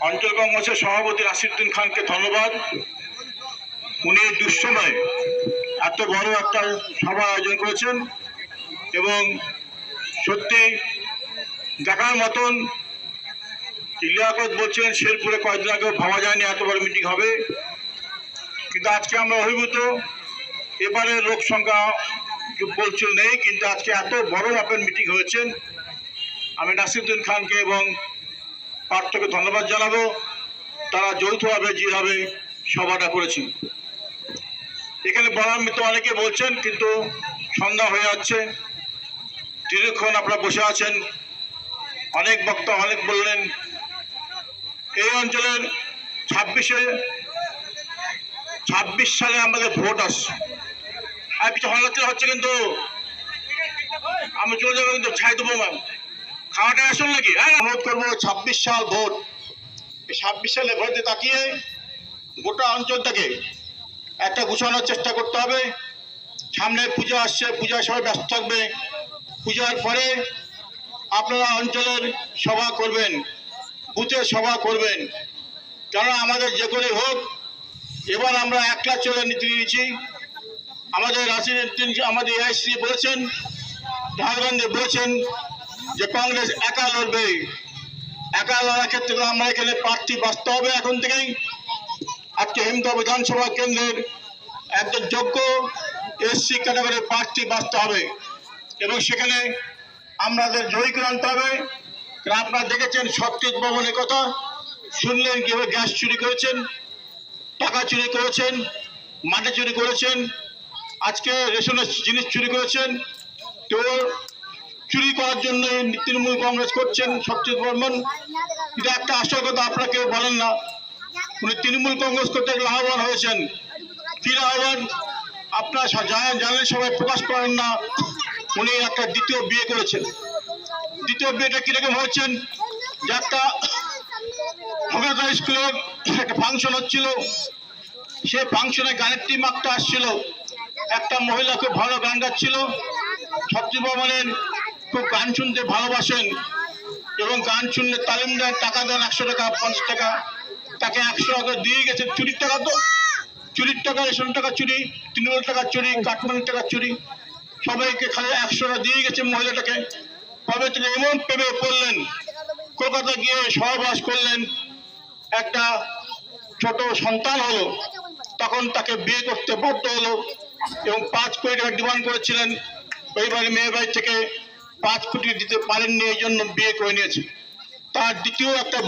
অঞ্চল কংগ্রেসের সভাপতি নাসিরউদ্দিন খানকে ধন্যবাদ। উনি দুঃসময়ে এত বড় একটা সভা আয়োজন করেছেন এবং সত্যি দেখার মতন। লিয়াকত বলছিলেন শেরপুরে কয়েকদিন আগেও ভাবা যায়নি এত বড় মিটিং হবে, কিন্তু আজকে আমরা অভিভূত। এবারে লোক সংখ্যা বলছিল নেই, কিন্তু আজকে এত বড় মাপের মিটিং হয়েছেন। আমি নাসিরউদ্দিন খানকে এবং পার্থকে ধন্যবাদ জানাবো, তারা যৌথভাবে যেভাবে সভাটা করেছেন। এখানে বলার মতো অনেকে বলছেন, কিন্তু সন্ধ্যা হয়ে যাচ্ছে, দীর্ঘক্ষণ আপনারা বসে আছেন, অনেক বক্তা অনেক বললেন। এই অঞ্চলের 26 সালে আমাদের ভোট আসছে, আর কিছু হলাতে হচ্ছে, কিন্তু আমি চলে যাবো, কিন্তু ছাই দেবো ম্যাম, খাওয়াটা আসল নাকি? হ্যাঁ, অনুরোধ করবো 26 সাল ভোট, 26 সালে ভোটে তাকিয়ে গোটা অঞ্চলটাকে একটা গুছানোর চেষ্টা করতে হবে। সামনে পূজা আসছে, পূজায় সবাই ব্যস্ত থাকবে। পূজার পরে আপনারা অঞ্চলের সভা করবেন, বুথে সভা করবেন, কারণ আমাদের যে করে হোক এবার আমরা একলা চলে নীতি নিয়েছি। আমাদের আমাদের এআইসি বলেছেন, রাহুল গান্ধী বলেছেন যে কংগ্রেস একা লড়বে। একা লড়ার ক্ষেত্রে আমরা এখানে প্রার্থী বাঁচতে হবে। এখন থেকেই আজকে হিমদা বিধানসভা কেন্দ্রের একজন যোগ্য এসসি ক্যাটাগরির প্রার্থী বাঁচতে হবে এবং সেখানে আমাদের জয়ী করে আনতে হবে। আপনারা দেখেছেন সত্যজিৎ ভবনের কথা শুনলেন, কিভাবে গ্যাস চুরি করেছেন, টাকা চুরি করেছেন, মাটি চুরি করেছেন, আজকে রেশনের জিনিস চুরি করেছেন। তো চুরি করার জন্য তৃণমূল কংগ্রেস করছেন সত্যজিৎ বর্মন। কিন্তু একটা আসল কথা আপনারা কেউ বলেন না, উনি তৃণমূল কংগ্রেস করতে লাভবান হয়েছেন। কি লাভবান আপনারা জানেন, সবাই প্রকাশ করেন না। উনি একটা দ্বিতীয় বিয়ে করেছেন। দ্বিতীয় বিয়েটা কিরকম হয়েছেন, যে একটা স্কুলে একটা ফাংশন হচ্ছিল, সেই ফাংশনে গানের টিম একটা আসছিল, একটা মহিলা খুব ভালো গান গাচ্ছিল। সত্যজিৎ বর্মনের খুব গান শুনতে ভালোবাসেন এবং গান শুনলে তালিম দেন, টাকা দেন, 100 টাকা 50 টাকা, তাকে 100 টাকা দিয়ে গেছে। চুরির টাকা, তো চুরির টাকা, রেশন টাকা চুরি, তৃণমূল টাকা চুরি, কাঠমান্ডির টাকা চুরি, সবাইকে খালি 100 টাকা দিয়ে গেছে মহিলাটাকে। তবে তিনি এমন প্রেমে পড়লেন, কলকাতা গিয়ে সহবাস করলেন, একটা ছোট সন্তান হলো, তখন তাকে বিয়ে করতে বাধ্য হলো এবং 5 কোটি টাকা ডিমান্ড করেছিলেন। ওই বাড়ি মেয়ে বাড়ি থেকে 5 কোটি দিতে পারেননি, এই জন্য বিয়ে করে নিয়েছে। তার দ্বিতীয় একটা